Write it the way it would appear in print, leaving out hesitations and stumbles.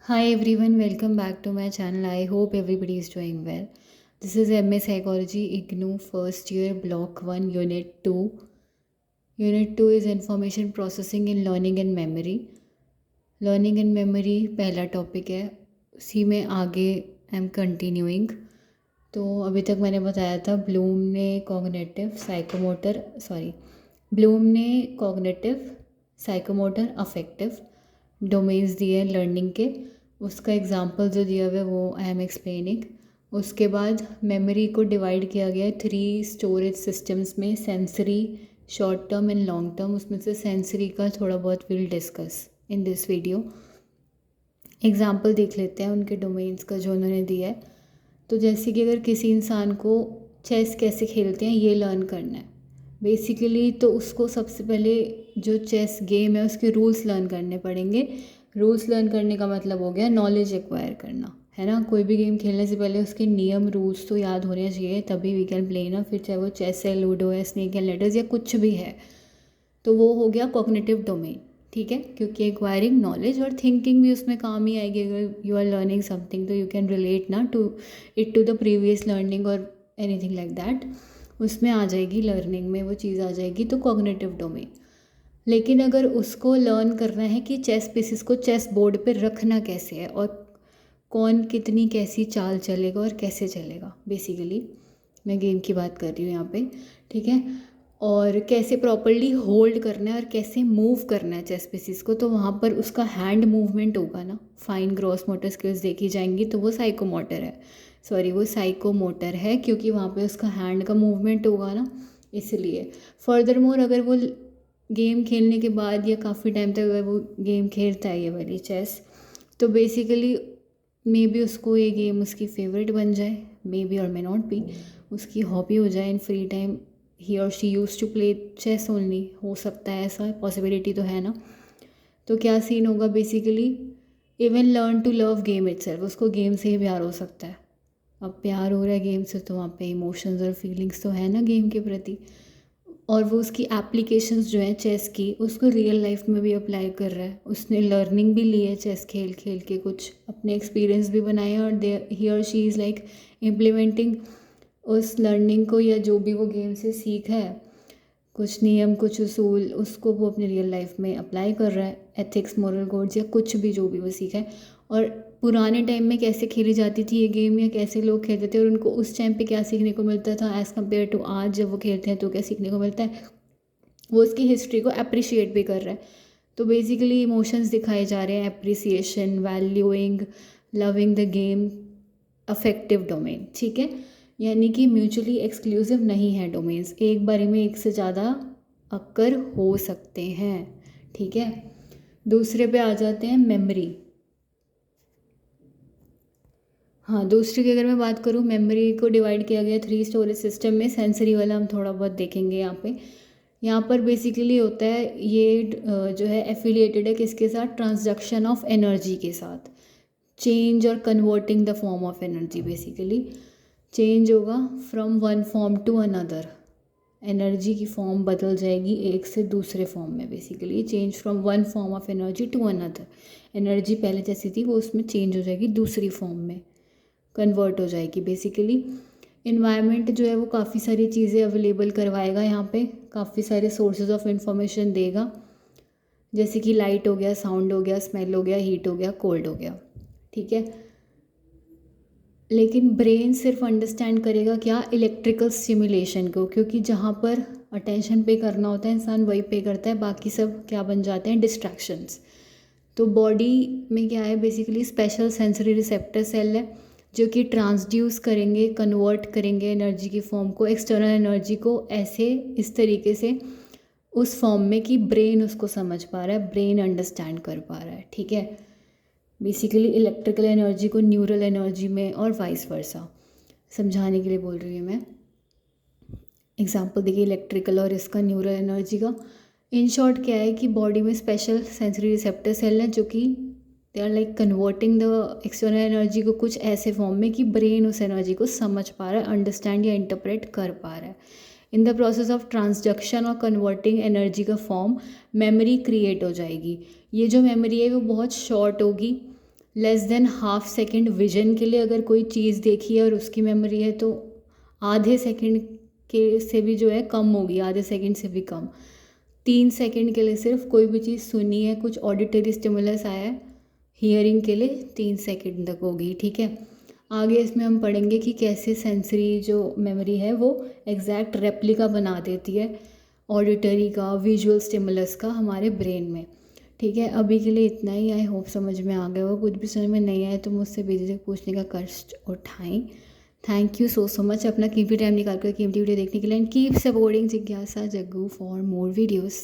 Hi everyone, welcome back to my channel. I hope everybody is doing well. This is MA Psychology IGNOU first year Block 1 Unit 2. Unit 2 is Information Processing in Learning and Memory. Learning and Memory पहला topic है, उसी में आगे I am continuing. तो अभी तक मैंने बताया था ब्लूम ने कॉग्निटिव साइकोमोटर अफेक्टिव डोमेन्स दिए हैं लर्निंग के। उसका एग्जांपल जो दिया हुआ है वो आई एम एक्सप्लेनिंग। उसके बाद मेमोरी को डिवाइड किया गया है 3 स्टोरेज सिस्टम्स में, sensory, short term and long term. उसमें से सेंसरी का थोड़ा बहुत will discuss in this video. Example देख लेते हैं उनके डोमेन्स का जो उन्होंने दिया है। तो जैसे कि अगर किसी इंसान को चेस कैसे खेलते हैं ये लर्न करना है बेसिकली, तो उसको सबसे पहले जो चेस गेम है उसके रूल्स लर्न करने पड़ेंगे। रूल्स लर्न करने का मतलब हो गया नॉलेज एक्वायर करना, है ना। कोई भी गेम खेलने से पहले उसके नियम रूल्स तो याद होने चाहिए, तभी वी कैन प्ले ना। फिर चाहे वो चेस है, लूडो है, स्नेक एंड लेडर्स या कुछ भी है, तो वो हो गया कॉग्निटिव डोमेन, ठीक है। क्योंकि एक्वायरिंग नॉलेज और थिंकिंग भी उसमें काम ही आएगी। अगर यू आर लर्निंग समथिंग तो यू कैन रिलेट ना टू द प्रीवियस लर्निंग और एनीथिंग लाइक दैट, उसमें आ जाएगी, लर्निंग में वो चीज़ आ जाएगी, तो कॉग्निटिव डोमेन। लेकिन अगर उसको लर्न करना है कि चेस पीसेस को चेस बोर्ड पे रखना कैसे है और कौन कितनी कैसी चाल चलेगा और कैसे चलेगा, बेसिकली मैं गेम की बात कर रही हूँ यहाँ पे, ठीक है। और कैसे प्रॉपरली होल्ड करना है और कैसे मूव करना है चेस पीसेस को, तो वहाँ पर उसका हैंड मूवमेंट होगा ना। फाइन ग्रॉस मोटर स्किल्स देखी जाएंगी तो वो साइकोमोटर है, क्योंकि वहाँ पे उसका हैंड का मूवमेंट होगा ना, इसलिए। फर्दर मोर अगर वो गेम खेलने के बाद या काफ़ी टाइम तक अगर वो गेम खेलता है ये वाली चेस, तो बेसिकली मे बी उसको ये गेम उसकी फेवरेट बन जाए, मे बी और मे नॉट बी, उसकी हॉबी हो जाए। इन फ्री टाइम ही और she use to play chess only, हो सकता है ऐसा, पॉसिबिलिटी तो है ना। तो क्या सीन होगा basically, even learn to love game itself, उसको गेम से ही प्यार हो सकता है। अब प्यार हो रहा है गेम से तो वहाँ पे इमोशंस और फीलिंग्स तो है ना गेम के प्रति, और वो उसकी एप्लीकेशंस जो हैं चेस की उसको रियल लाइफ में भी अप्लाई कर रहा है। उसने लर्निंग भी ली है चेस खेल खेल के, कुछ अपने एक्सपीरियंस भी बनाए हैं, और दे ही और शी इज़ लाइक इम्प्लीमेंटिंग उस लर्निंग को, या जो भी वो गेम से सीखा है, कुछ नियम कुछ उसूल, उसको वो अपने रियल लाइफ में अप्लाई कर रहा है। एथिक्स, मोरल कोड्स या कुछ भी जो भी वो सीखा है। और पुराने टाइम में कैसे खेली जाती थी ये गेम, या कैसे लोग खेलते थे और उनको उस टाइम पे क्या सीखने को मिलता था एज़ कम्पेयर टू आज जब वो खेलते हैं तो क्या सीखने को मिलता है, वो उसकी हिस्ट्री को अप्रिशिएट भी कर रहा है। तो बेसिकली इमोशंस दिखाए जा रहे हैं, appreciation, valuing, loving the game, affective domain, ठीक है। यानी कि म्यूचुअली एक्सक्लूसिव नहीं है डोमेन्स, एक बारी में एक से ज़्यादा अक्कर हो सकते हैं, ठीक है। दूसरे पे आ जाते हैं मेमोरी। हाँ, दूसरी की अगर मैं बात करूँ, मेमोरी को डिवाइड किया गया 3 स्टोरेज सिस्टम में। सेंसरी वाला हम थोड़ा बहुत देखेंगे यहाँ पर बेसिकली होता है ये जो है एफिलिएटेड है किसके साथ, ट्रांसडक्शन ऑफ एनर्जी के साथ। चेंज और converting the form of energy, basically change होगा from one form to another, energy की फॉर्म बदल जाएगी एक से दूसरे फॉर्म में। Basically change from one form of energy to another, energy पहले जैसी थी वो उसमें चेंज हो जाएगी, दूसरी फॉर्म में कन्वर्ट हो जाएगी। बेसिकली इन्वायरमेंट जो है वो काफ़ी सारी चीज़ें अवेलेबल करवाएगा, यहाँ पे काफ़ी सारे सोर्सेज ऑफ इंफॉर्मेशन देगा, जैसे कि लाइट हो गया, साउंड हो गया, स्मेल हो गया, हीट हो गया, कोल्ड हो गया, ठीक है। लेकिन ब्रेन सिर्फ अंडरस्टैंड करेगा क्या, इलेक्ट्रिकल स्टिमुलेशन को, क्योंकि जहाँ पर अटेंशन पे करना होता है इंसान वही पे करता है, बाकी सब क्या बन जाते हैं, डिस्ट्रैक्शंस। तो बॉडी में क्या है basically, special sensory receptor cell है जो कि ट्रांसड्यूस करेंगे, कन्वर्ट करेंगे एनर्जी की फॉर्म को, एक्सटर्नल एनर्जी को ऐसे इस तरीके से उस फॉर्म में कि ब्रेन उसको समझ पा रहा है, ब्रेन अंडरस्टैंड कर पा रहा है, ठीक है। बेसिकली इलेक्ट्रिकल एनर्जी को न्यूरल एनर्जी में और वाइस वर्सा, समझाने के लिए बोल रही हूँ मैं। एग्जांपल देखिए इलेक्ट्रिकल और इसका न्यूरल एनर्जी का। इन शॉर्ट क्या है कि बॉडी में स्पेशल सेंसरी रिसेप्टर सेल हैं जो कि they are like converting the external energy को कुछ ऐसे फॉर्म में कि ब्रेन उस एनर्जी को समझ पा रहा है, अंडरस्टैंड या इंटरप्रेट कर पा रहा है। In the process of transduction और कन्वर्टिंग एनर्जी का फॉर्म मेमोरी क्रिएट हो जाएगी। ये जो मेमोरी है वो बहुत शॉर्ट होगी, less than half second vision के लिए अगर कोई चीज़ देखी है और उसकी मेमोरी है तो आधे सेकंड के से भी जो है कम होगी, आधे सेकंड से भी कम। 3 सेकंड के लिए सिर्फ कोई भी चीज़ सुनी है, कुछ ऑडिटरी स्टिमुलस आया है हियरिंग के लिए, 3 सेकंड तक होगी, ठीक है। आगे इसमें हम पढ़ेंगे कि कैसे सेंसरी जो मेमोरी है वो एग्जैक्ट रेप्लिका बना देती है ऑडिटरी का, विजुअल स्टिमुलस का हमारे ब्रेन में, ठीक है। अभी के लिए इतना ही, आई होप समझ में आ गया हो। कुछ भी समझ में नहीं आए तो मुझसे बेझिझक पूछने का कष्ट उठाएं। थैंक यू सो मच अपना कीमती टाइम निकाल कर कीमती वीडियो देखने के लिए, एंड कीप सपोर्टिंग जिज्ञासा जग्गू फॉर मोर वीडियोज़।